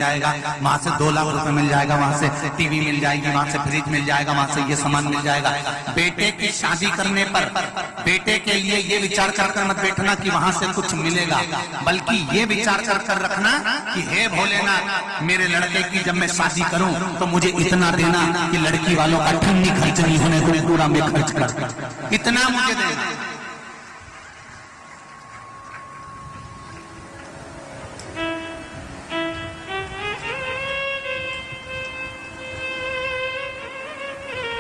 जाएगा, वहां से 2 लाख रुपए मिल जाएगा, वहां से टीवी मिल जाएगी, वहां से फ्रिज मिल जाएगा, वहां से ये सामान मिल जाएगा। बेटे की शादी करने पर बेटे के लिए ये विचार कर मत बैठना कि वहां से कुछ मिलेगा, बल्कि ये विचार कर रखना कि हे भोलेनाथ, मेरे लड़के की जब मैं शादी करूं तो मुझे इतना देना कि लड़की वालों का ठन्नी खर्च नहीं होने को पूरा मैं खर्च कर, इतना मुझे देना।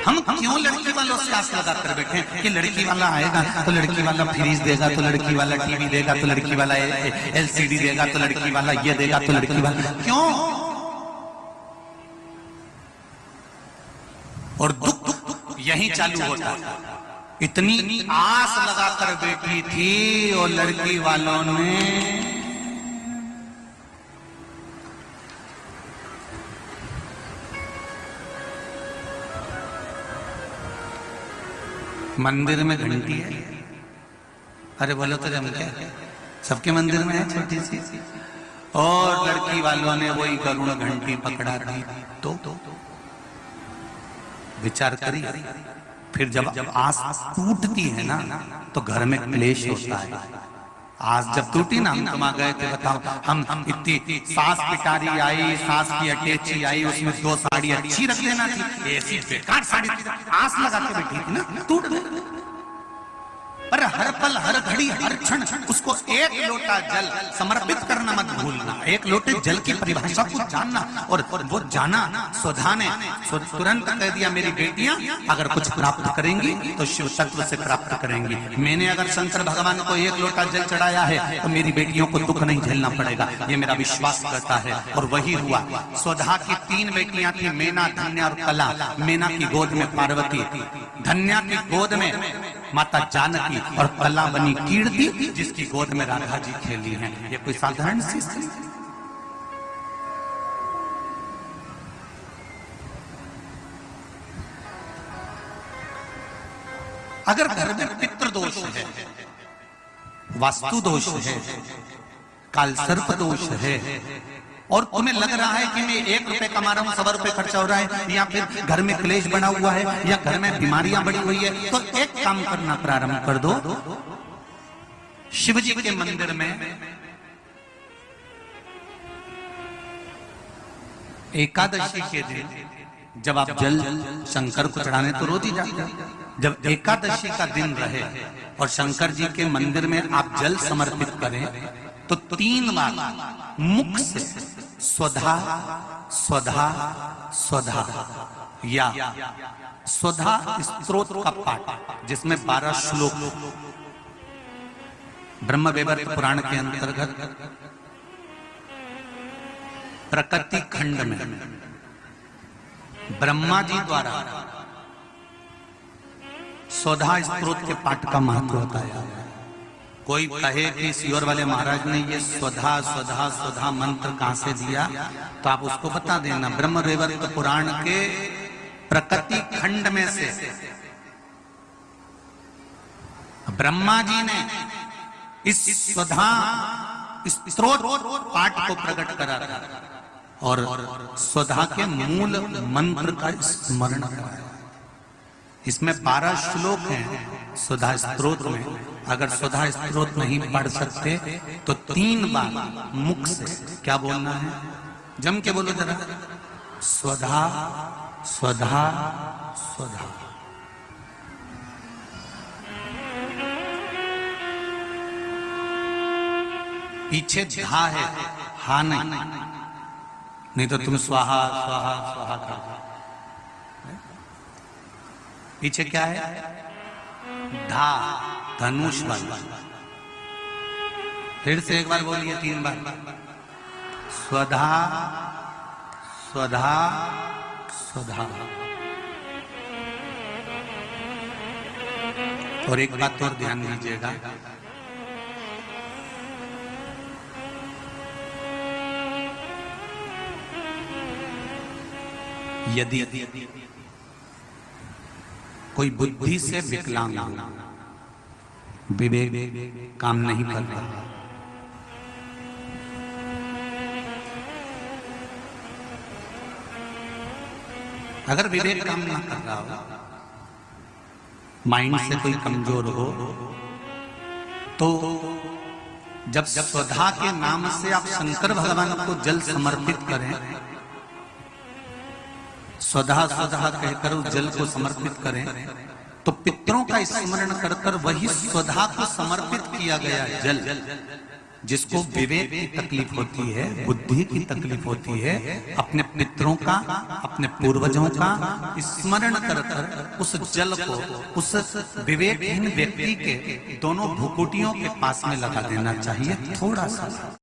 हम क्यों लड़की वालों से आस लगा कर बैठे कि लड़की वाला आएगा तो लड़की वाला फ्रिज देगा, तो लड़की वाला टीवी देगा, तो लड़की वाला एलसीडी देगा, तो लड़की वाला ये देगा, तो लड़की वाला क्यों? और दुख यहीं चालू होता है। इतनी आस लगा कर बैठी थी और लड़की वालों ने मंदिर में घंटी है, अरे बोलो तो जम क्या, सबके मंदिर में है छोटी सी, और लड़की वालों ने वही गरुड़ घंटी पकड़ा दी। तो विचार करिए, फिर जब आस टूटती है ना तो घर में क्लेश होता है। आज जब टूटी ना, हम आ गए थे, बताओ, हम इतनी सास पिटारी आई, सास की अटैची आई, उसमें 2 साड़ी अच्छी रख देना थी, ऐसी बेकार साड़ी आस लगा के बैठी थी ना, टूट गई। पर हर पल हर घड़ी हर क्षण उसको 1 लोटा जल समर्पित करना मत भूलना। 1 लोटे जल की परिभाषा को जानना, और वो जाना सुधा ने तुरंत कह दिया, मेरी बेटियां अगर कुछ प्राप्त करेंगी तो शिव तत्व से प्राप्त करेंगी। मैंने अगर शंकर भगवान को 1 लोटा जल चढ़ाया है तो मेरी बेटियों को दुख नहीं झेलना पड़ेगा, ये मेरा विश्वास करता है। और वही हुआ। सुधा की 3 बेटियां थी, मैना, धन्या और कला। मैना की गोद में पार्वती, धन्या की गोद में माता जानकी, और कला बनी कीर्ति, जिसकी गोद में राधा जी खेली हैं। ये कोई साधारण सी स्त्री? अगर घर में पितृदोष है, वास्तु दोष है, काल सर्प दोष है, और तुम्हें लग रहा है कि मैं 1 रुपए कमा रहा हूं, 100 रुपए खर्चा हो रहा है, या फिर घर में क्लेश बना हुआ है, या घर में बीमारियां बढ़ी हुई है, तो एक काम करना प्रारंभ कर दो। शिव जी के मंदिर में एकादशी के दिन जब आप जल शंकर को चढ़ाने तो रोज ही जाते हैं, जब एकादशी का दिन रहे और शंकर जी के मंदिर में आप जल समर्पित करें तो 3 बार मुख से स्वधा स्वधा स्वधा या स्वधा स्तोत्र का पाठ, जिसमें 12 श्लोक ब्रह्म वैवर्त पुराण के अंतर्गत प्रकृति खंड में ब्रह्मा जी द्वारा स्वधा स्तोत्र के पाठ का महत्व बताया। कोई कहे कि सियोर वाले महाराज ने ये स्वधा स्वधा स्वधा मंत्र कहां से दिया, तो आप उसको बता देना। ब्रह्म वैवर्त पुराण के प्रकृति खंड में से ब्रह्मा जी ने इस स्वधा स्तोत्र पाठ को प्रकट करा था और स्वधा के मूल मंत्र का स्मरण कराया। इसमें 12 श्लोक हैं स्वधा स्तोत्र में। अगर स्वधा स्तोत्र नहीं पढ़ सकते तो 3 बार मुख से क्या बोलना है, जम के बोलो जरा, स्वधा स्वधा स्वधा। पीछे धा है, हा नहीं तो तुम स्वाहा स्वाहा स्वाहा कर। पीछे क्या है, धा, धनुष वाला। फिर से एक बार बोलिए, 3 बार, स्वधा स्वधा स्वधा। और एक बात और ध्यान दीजिएगा, यदि कोई बुद्धि से विकलांग, विवेक काम नहीं कर रहा, अगर विवेक काम ना कर रहा हो, माइंड से कोई कमजोर हो, तो जब स्वधा के नाम से आप शंकर भगवान को जल समर्पित करें, स्वधा स्वधा कहकर उस जल को समर्पित करें, तो पितरों का स्मरण कर कर वही स्वधा को समर्पित किया गया जल, जिसको विवेक की तकलीफ होती है, बुद्धि की तकलीफ होती है, अपने पितरों का, अपने पूर्वजों का स्मरण कर कर उस जल को उस विवेकहीन व्यक्ति के दोनों भुकुटियों के पास में लगा देना चाहिए, थोड़ा सा।